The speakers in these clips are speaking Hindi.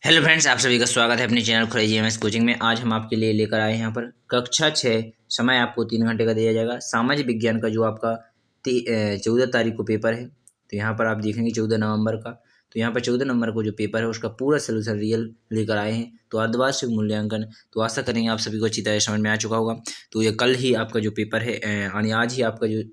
हेलो फ्रेंड्स, आप सभी का स्वागत है अपने चैनल क्रेजी एमएस कोचिंग में। आज हम आपके लिए लेकर आए हैं यहाँ पर कक्षा 6। समय आपको 3 घंटे का दिया जाएगा। सामाजिक विज्ञान का जो आपका 14 तारीख को पेपर है, तो यहाँ पर आप देखेंगे 14 नवंबर का। तो यहाँ पर 14 नंबर को जो पेपर है उसका पूरा सोल्यूशन रियल लेकर आए हैं। तो अर्धवार्षिक मूल्यांकन, तो आशा करेंगे आप सभी को अच्छी तरह समझ में आ चुका होगा। तो ये कल ही आपका जो पेपर है यानी आज ही आपका जो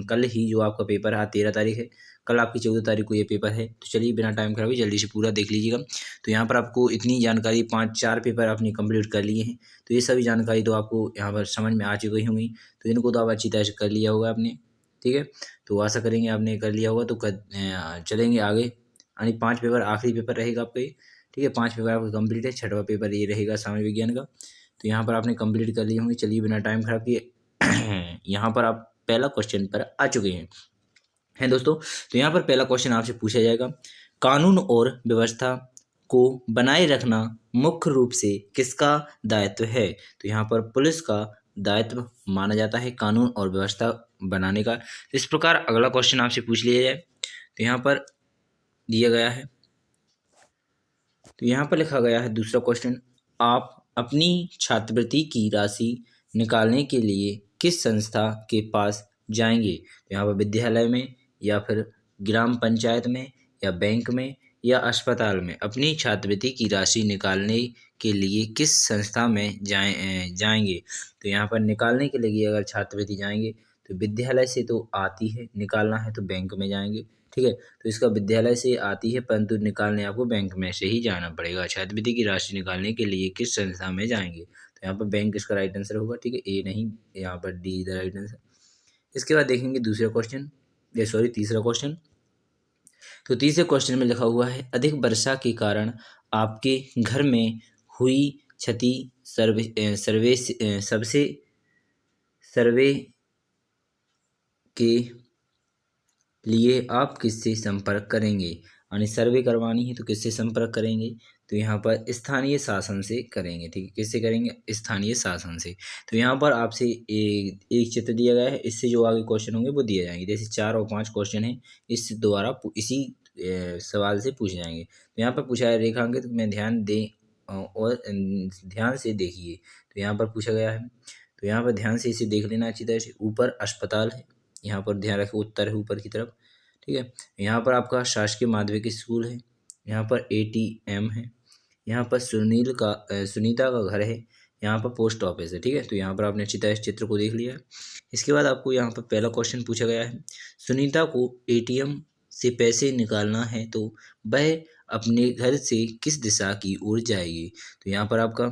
कल ही जो आपका पेपर है 13 तारीख है, कल आपकी 14 तारीख को ये पेपर है। तो चलिए बिना टाइम खराबी जल्दी से पूरा देख लीजिएगा। तो यहाँ पर आपको इतनी जानकारी 5-4 पेपर आपने कंप्लीट कर लिए हैं, तो ये सभी जानकारी तो आपको यहाँ पर समझ में आ चुकी होंगी। तो इनको तो आप अच्छी तरह से कर लिया होगा आपने, ठीक है। तो आशा करेंगे आपने कर लिया होगा। तो चलेंगे आगे, यानी 5 पेपर आखिरी पेपर रहेगा आपका ये, ठीक है। 5 पेपर आपका कंप्लीट है, 6वां पेपर ये रहेगा सामाजिक विज्ञान का। तो यहाँ पर आपने कंप्लीट कर लिए होंगे। चलिए बिना टाइम खराब किए यहाँ पर आप पहला क्वेश्चन पर आ चुके हैं दोस्तों। तो यहाँ पर पहला क्वेश्चन आपसे पूछा जाएगा, कानून और व्यवस्था को बनाए रखना मुख्य रूप से किसका दायित्व है। तो यहाँ पर पुलिस का दायित्व माना जाता है कानून और व्यवस्था बनाने का। इस प्रकार अगला क्वेश्चन आपसे पूछ लिया जाए, तो यहाँ पर दिया गया है, तो यहाँ पर लिखा गया है दूसरा क्वेश्चन, आप अपनी छात्रवृत्ति की राशि निकालने के लिए किस संस्था के पास जाएंगे। तो यहाँ पर विद्यालय में, या फिर ग्राम पंचायत में, या बैंक में, या अस्पताल में अपनी छात्रवृत्ति की राशि निकालने के लिए किस संस्था में जाएंगे। तो यहाँ पर निकालने के लिए अगर छात्रवृत्ति जाएंगे तो विद्यालय से तो आती है, निकालना है तो बैंक में जाएंगे, ठीक है। तो इसका विद्यालय से आती है, परंतु निकालने आपको बैंक में से ही जाना पड़ेगा। छात्रवृत्ति की राशि निकालने के लिए किस संस्था में जाएंगे, तो यहाँ पर बैंक इसका राइट आंसर होगा, ठीक है। ए नहीं, यहाँ पर D is the right answer. इसके बाद देखेंगे दूसरा क्वेश्चन, तीसरा क्वेश्चन। तो तीसरे क्वेश्चन में लिखा हुआ है, अधिक वर्षा के कारण आपके घर में हुई क्षति सर्वे के लिए आप किससे संपर्क करेंगे। यानी सर्वे करवानी है तो किससे संपर्क करेंगे, तो यहाँ पर स्थानीय शासन से करेंगे, ठीक है। किससे करेंगे, स्थानीय शासन से। तो यहाँ पर आपसे एक चित्र दिया गया है, इससे जो आगे क्वेश्चन होंगे वो दिए जाएंगे। जैसे 4 और 5 क्वेश्चन हैं, इस द्वारा इसी सवाल से पूछे जाएंगे। तो यहाँ पर पूछा है रेखांकित में ध्यान दें और ध्यान से देखिए। तो यहाँ पर पूछा गया है, तो यहाँ पर ध्यान से इसे देख लेना अच्छी तरह से। ऊपर अस्पताल है, यहाँ पर ध्यान रखें, उत्तर है ऊपर की तरफ, ठीक है। यहाँ पर आपका शासकीय माध्यमिक स्कूल है, यहाँ पर एटीएम है, यहाँ पर सुनीता का घर है, यहाँ पर पोस्ट ऑफिस है, ठीक है। तो यहाँ पर आपने अच्छी तरह इस चित्र को देख लिया है। इसके बाद आपको यहाँ पर पहला क्वेश्चन पूछा गया है, सुनीता को एटीएम से पैसे निकालना है तो वह अपने घर से किस दिशा की ओर जाएगी। तो यहाँ पर आपका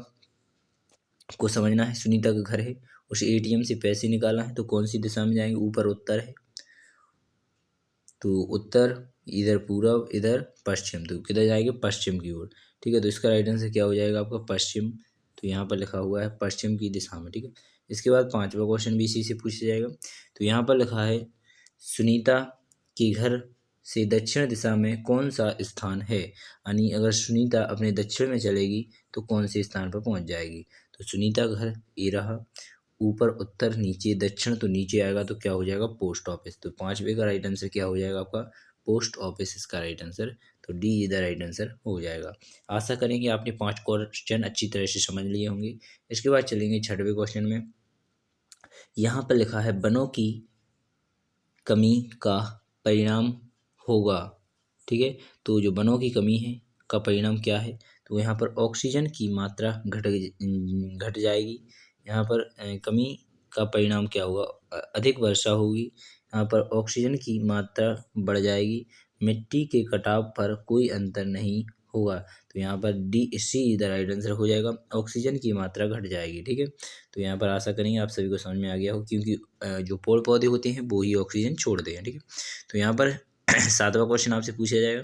को समझना है, सुनीता का घर है, उसे एटीएम से पैसे निकालना है तो कौन सी दिशा में जाएंगे। ऊपर उत्तर है, तो उत्तर, इधर पूरब, इधर पश्चिम, तो किधर जाएंगे, पश्चिम की ओर, ठीक है। तो इसका राइट आंसर क्या हो जाएगा आपका, पश्चिम। तो यहाँ पर लिखा हुआ है पश्चिम की दिशा में, ठीक है। इसके बाद 5वां क्वेश्चन भी इसी से पूछा जाएगा। तो यहाँ पर लिखा है, सुनीता के घर से दक्षिण दिशा में कौन सा स्थान है। यानी अगर सुनीता अपने दक्षिण में चलेगी तो कौन से स्थान पर पहुँच जाएगी। तो सुनीता का घर ये रहा, ऊपर उत्तर, नीचे दक्षिण, तो नीचे आएगा तो क्या हो जाएगा, पोस्ट ऑफिस। तो 5वें का राइट आंसर क्या हो जाएगा आपका, पोस्ट ऑफिस इसका राइट आंसर। तो डी इधर राइट आंसर हो जाएगा। आशा करेंगे आपने 5 क्वेश्चन अच्छी तरह से समझ लिए होंगे। इसके बाद चलेंगे 6वें क्वेश्चन में। यहाँ पर लिखा है, वनों की कमी का परिणाम होगा, ठीक है। तो जो वनों की कमी है का परिणाम क्या है, तो यहाँ पर ऑक्सीजन की मात्रा घट जाएगी। यहाँ पर कमी का परिणाम क्या होगा, अधिक वर्षा होगी, यहाँ पर ऑक्सीजन की मात्रा बढ़ जाएगी, मिट्टी के कटाव पर कोई अंतर नहीं होगा। तो यहाँ पर डी सी इधर राइट आंसर हो जाएगा, ऑक्सीजन की मात्रा घट जाएगी, ठीक है। तो यहाँ पर आशा करेंगे आप सभी को समझ में आ गया हो, क्योंकि जो पेड़ पौधे होते हैं वो ही ऑक्सीजन छोड़ते हैं, ठीक है। तो यहाँ पर 7वां क्वेश्चन आपसे पूछा जाएगा।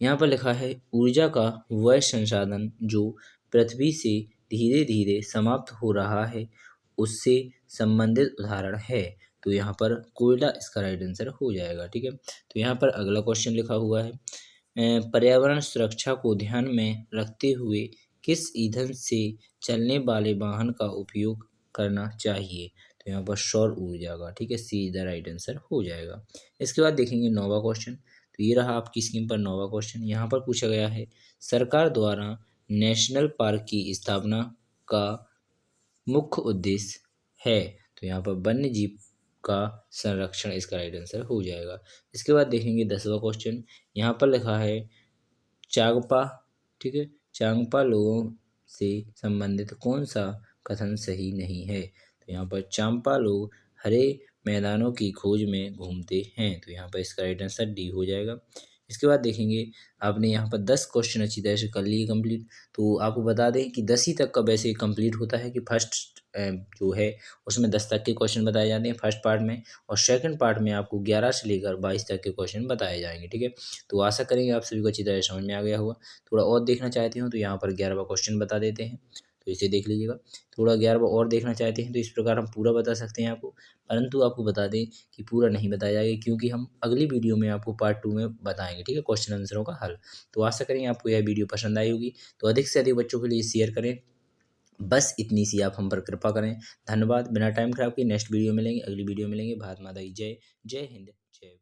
यहाँ पर लिखा है, ऊर्जा का वह संसाधन जो पृथ्वी से धीरे धीरे समाप्त हो रहा है उससे संबंधित उदाहरण है। तो यहाँ पर कोयला इसका राइट आंसर हो जाएगा, ठीक है। तो यहाँ पर अगला क्वेश्चन लिखा हुआ है, पर्यावरण सुरक्षा को ध्यान में रखते हुए किस ईंधन से चलने वाले वाहन का उपयोग करना चाहिए। तो यहाँ पर सौर ऊर्जा का, ठीक है, सी द राइट आंसर हो जाएगा। इसके बाद देखेंगे 9वां क्वेश्चन। तो ये रहा आपकी स्क्रीन पर 9वां क्वेश्चन। यहाँ पर पूछा गया है सरकार द्वारा नेशनल पार्क की स्थापना का मुख्य उद्देश्य है। तो यहाँ पर वन्य जीव का संरक्षण इसका राइट आंसर हो जाएगा। इसके बाद देखेंगे 10वां क्वेश्चन। यहाँ पर लिखा है चांगपा, ठीक है, चांगपा लोगों से संबंधित कौन सा कथन सही नहीं है। तो यहाँ पर चांपा लोग हरे मैदानों की खोज में घूमते हैं। तो यहाँ पर इसका राइट आंसर डी हो जाएगा। इसके बाद देखेंगे आपने यहाँ पर 10 क्वेश्चन अच्छी तरह से कर लिए कंप्लीट। तो आपको बता दें कि 10 ही तक का वैसे कंप्लीट होता है कि फर्स्ट जो है उसमें 10 तक के क्वेश्चन बताए जाते हैं फर्स्ट पार्ट में, और सेकंड पार्ट में आपको 11 से लेकर 22 तक के क्वेश्चन बताए जाएंगे। ठीक है, तो आशा करेंगे आप सभी को अच्छी तरह समझ में आ गया होगा। थोड़ा और देखना चाहते हो तो यहाँ पर 11वां क्वेश्चन बता देते हैं, तो इसे देख लीजिएगा। थोड़ा 11वां और देखना चाहते हैं तो इस प्रकार हम पूरा बता सकते हैं आपको, परंतु आपको बता दें कि पूरा नहीं बताया जाएगा क्योंकि हम अगली वीडियो में आपको पार्ट 2 में बताएंगे, ठीक है, क्वेश्चन आंसरों का हल। तो आशा करेंगे आपको यह वीडियो पसंद आई होगी, तो अधिक से अधिक बच्चों के लिए शेयर करें। बस इतनी सी आप हम पर कृपा करें। धन्यवाद। बिना टाइम खराब किए नेक्स्ट वीडियो मिलेंगे, अगली वीडियो मिलेंगे। भारत माता की जय। जय हिंद, जय।